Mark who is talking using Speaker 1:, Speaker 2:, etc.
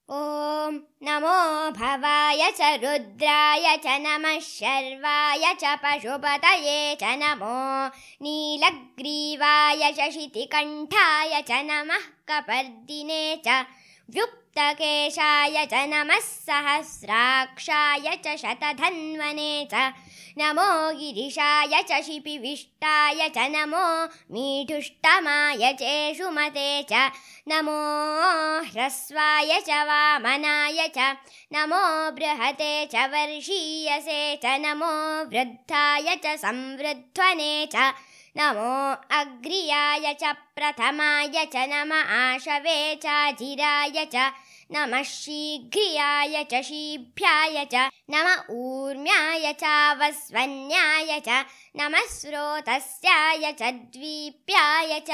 Speaker 1: ॐ नमो भवाय च रुद्राय च नमः शर्वाय च पशुपतये च नमो नीलग्रीवाय च शितिकण्ठाय च नमः कपर्दिने च व्युक्तकेशाय च नमः सहस्राक्षाय च शतधन्वने च नमो गिरिशाय च शिपिविष्टाय च नमो मीढुष्टमाय चेषुमते च नमो ह्रस्वाय च वामनाय च नमो बृहते च वर्षीयसे च नमो वृद्धाय च संवृध्वने च नमो अग्र्याय च प्रथमाय च नम आशवे च जिराय च नमः शीघ्रियाय च शीभ्याय च नम ऊर्म्याय च वस्वन्याय च नमः स्रोतस्याय च द्वीप्याय च।